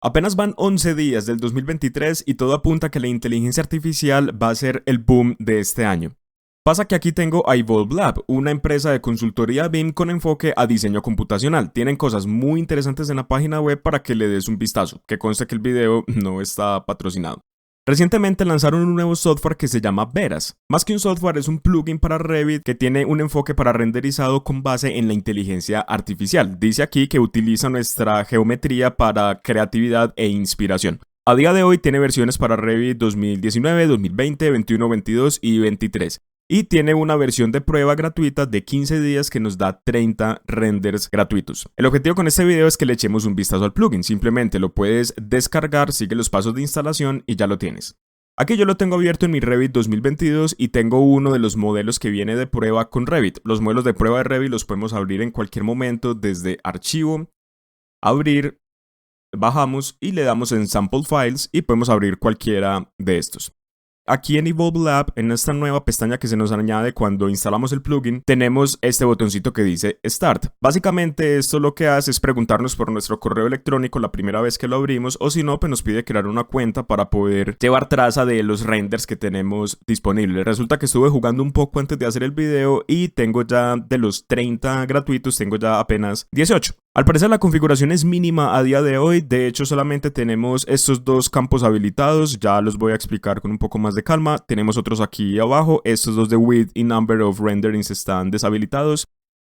Apenas van 11 días del 2023 y todo apunta a que la inteligencia artificial va a ser el boom de este año. Pasa que aquí tengo a Evolve Lab, una empresa de consultoría BIM con enfoque a diseño computacional. Tienen cosas muy interesantes en la página web para que le des un vistazo, que conste que el video no está patrocinado. Recientemente lanzaron un nuevo software que se llama Veras. Más que un software, es un plugin para Revit que tiene un enfoque para renderizado con base en la inteligencia artificial. Dice aquí que utiliza nuestra geometría para creatividad e inspiración. A día de hoy tiene versiones para Revit 2019, 2020, 21, 22 y 23. Y tiene una versión de prueba gratuita de 15 días que nos da 30 renders gratuitos. El objetivo con este video es que le echemos un vistazo al plugin. Simplemente lo puedes descargar, sigue los pasos de instalación y ya lo tienes. Aquí yo lo tengo abierto en mi Revit 2022 y tengo uno de los modelos que viene de prueba con Revit. Los modelos de prueba de Revit los podemos abrir en cualquier momento desde Archivo, Abrir, bajamos y le damos en Sample Files y podemos abrir cualquiera de estos. Aquí en Evolve Lab, en esta nueva pestaña que se nos añade cuando instalamos el plugin, tenemos este botoncito que dice Start. Básicamente esto lo que hace es preguntarnos por nuestro correo electrónico la primera vez que lo abrimos, o si no, pues nos pide crear una cuenta para poder llevar traza de los renders que tenemos disponibles. Resulta que estuve jugando un poco antes de hacer el video y tengo ya de los 30 gratuitos, tengo ya apenas 18. Al parecer la configuración es mínima a día de hoy, de hecho solamente tenemos estos dos campos habilitados, ya los voy a explicar con un poco más de calma. Tenemos otros aquí abajo, estos dos de width y number of renderings están deshabilitados.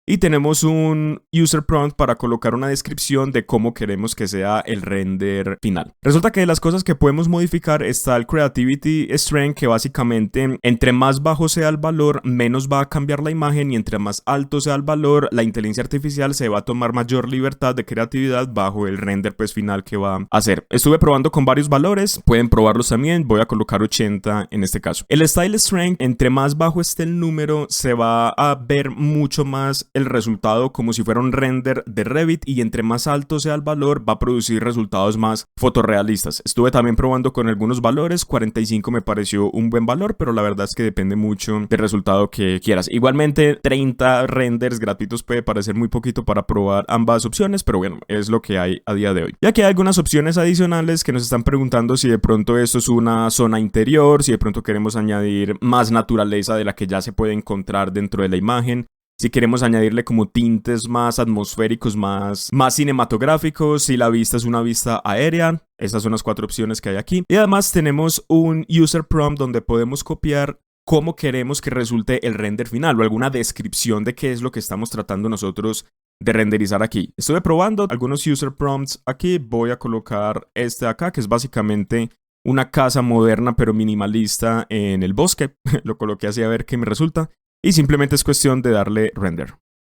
Y tenemos un user prompt para colocar una descripción de cómo queremos que sea el render final. Resulta que de las cosas que podemos modificar está el Creativity Strength, que básicamente entre más bajo sea el valor, menos va a cambiar la imagen, y entre más alto sea el valor, la inteligencia artificial se va a tomar mayor libertad de creatividad bajo el render final que va a hacer. Estuve probando con varios valores, pueden probarlos también, voy a colocar 80 en este caso. El Style Strength, entre más bajo esté el número, se va a ver mucho más el resultado como si fuera un render de Revit, y entre más alto sea el valor va a producir resultados más fotorrealistas. Estuve también probando con algunos valores, 45 me pareció un buen valor, pero la verdad es que depende mucho del resultado que quieras. Igualmente 30 renders gratuitos puede parecer muy poquito para probar ambas opciones, pero bueno, es lo que hay a día de hoy. Y aquí hay algunas opciones adicionales que nos están preguntando si de pronto esto es una zona interior, si de pronto queremos añadir más naturaleza de la que ya se puede encontrar dentro de la imagen, si queremos añadirle como tintes más atmosféricos, más cinematográficos, si la vista es una vista aérea. Estas son las 4 opciones que hay aquí. Y además tenemos un user prompt donde podemos copiar cómo queremos que resulte el render final o alguna descripción de qué es lo que estamos tratando nosotros de renderizar aquí. Estuve probando algunos user prompts aquí. Voy a colocar este de acá, que es básicamente una casa moderna pero minimalista en el bosque. Lo coloqué así a ver qué me resulta. Y simplemente es cuestión de darle render.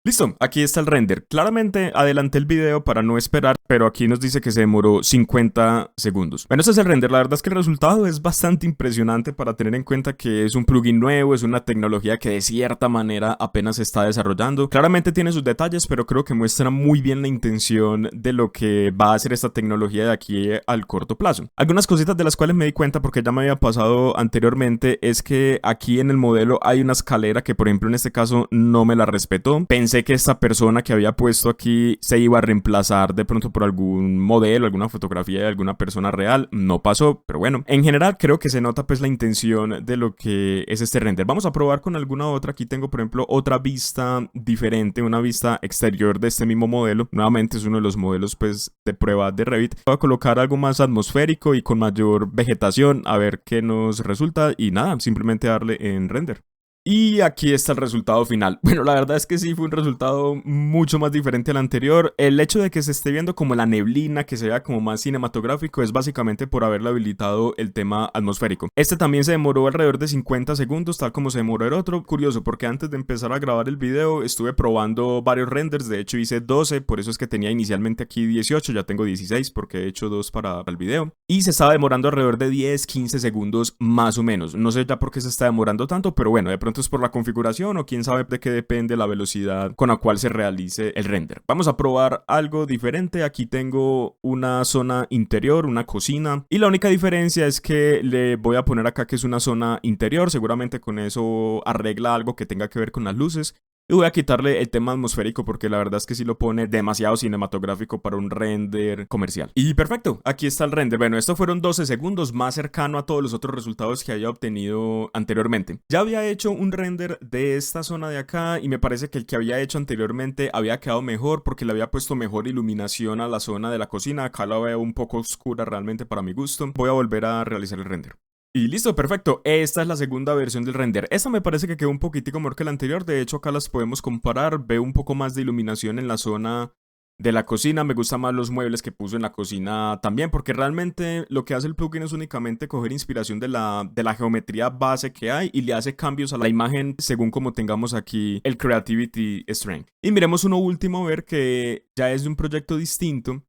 Listo, aquí está el render. Claramente adelanté el video para no esperar, pero aquí nos dice que se demoró 50 segundos. Bueno, este es el render. La verdad es que el resultado es bastante impresionante para tener en cuenta que es un plugin nuevo, es una tecnología que de cierta manera apenas se está desarrollando. Claramente tiene sus detalles, pero creo que muestra muy bien la intención de lo que va a hacer esta tecnología de aquí al corto plazo. Algunas cositas de las cuales me di cuenta, porque ya me había pasado anteriormente, es que aquí en el modelo hay una escalera que, por ejemplo, en este caso no me la respetó. Pensé que esta persona que había puesto aquí se iba a reemplazar de pronto por algún modelo, alguna fotografía de alguna persona real. No pasó, pero bueno, en general creo que se nota pues la intención de lo que es este render. Vamos a probar con alguna otra. Aquí tengo, por ejemplo, otra vista diferente, una vista exterior de este mismo modelo. Nuevamente es uno de los modelos pues de prueba de Revit. Voy a colocar algo más atmosférico y con mayor vegetación, a ver qué nos resulta, y nada, simplemente darle en render. Y aquí está el resultado final. Bueno, la verdad es que sí fue un resultado mucho más diferente al anterior. El hecho de que se esté viendo como la neblina, que se vea como más cinematográfico, es básicamente por haberle habilitado el tema atmosférico. Este también se demoró alrededor de 50 segundos, tal como se demoró el otro. Curioso, porque antes de empezar a grabar el video estuve probando varios renders. De hecho hice 12, por eso es que tenía inicialmente aquí 18, ya tengo 16 porque he hecho 2 para el video. Y se estaba demorando alrededor de 10-15 segundos más o menos. No sé ya por qué se está demorando tanto, pero bueno, de pronto es por la configuración o quién sabe de qué depende la velocidad con la cual se realice el render. Vamos a probar algo diferente. Aquí tengo una zona interior, una cocina, y la única diferencia es que le voy a poner acá que es una zona interior. Seguramente con eso arregla algo que tenga que ver con las luces. Y voy a quitarle el tema atmosférico porque la verdad es que sí lo pone demasiado cinematográfico para un render comercial. Y perfecto, aquí está el render. Bueno, estos fueron 12 segundos, más cercano a todos los otros resultados que había obtenido anteriormente. Ya había hecho un render de esta zona de acá y me parece que el que había hecho anteriormente había quedado mejor porque le había puesto mejor iluminación a la zona de la cocina. Acá la veo un poco oscura realmente para mi gusto. Voy a volver a realizar el render. Y listo, perfecto. Esta es la segunda versión del render. Esta me parece que quedó un poquitico mejor que la anterior. De hecho, acá las podemos comparar. Veo un poco más de iluminación en la zona de la cocina. Me gustan más los muebles que puso en la cocina también, porque realmente lo que hace el plugin es únicamente coger inspiración de la geometría base que hay y le hace cambios a la imagen según como tengamos aquí el Creativity Strength. Y miremos uno último, a ver que ya es de un proyecto distinto,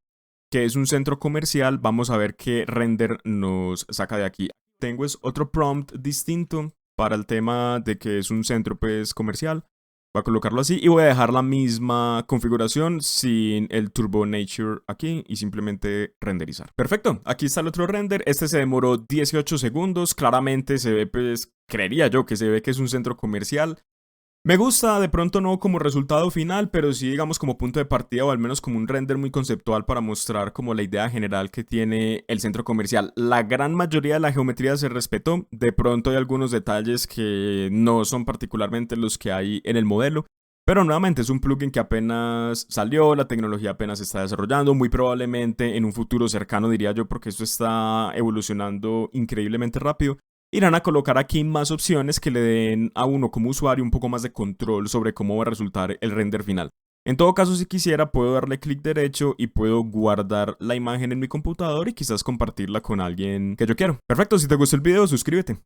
que es un centro comercial. Vamos a ver qué render nos saca de aquí. Tengo es otro prompt distinto para el tema de que es un centro pues comercial. Voy a colocarlo así y voy a dejar la misma configuración sin el Turbo Nature aquí y simplemente renderizar. Perfecto, aquí está el otro render. Este se demoró 18 segundos. Claramente se ve pues, creería yo que se ve que es un centro comercial. Me gusta, de pronto no como resultado final, pero sí digamos como punto de partida o al menos como un render muy conceptual para mostrar como la idea general que tiene el centro comercial. La gran mayoría de la geometría se respetó, de pronto hay algunos detalles que no son particularmente los que hay en el modelo, pero nuevamente es un plugin que apenas salió, la tecnología apenas se está desarrollando, muy probablemente en un futuro cercano diría yo porque esto está evolucionando increíblemente rápido. Irán a colocar aquí más opciones que le den a uno como usuario un poco más de control sobre cómo va a resultar el render final. En todo caso, si quisiera, puedo darle clic derecho y puedo guardar la imagen en mi computador y quizás compartirla con alguien que yo quiero. Perfecto, si te gustó el video, suscríbete.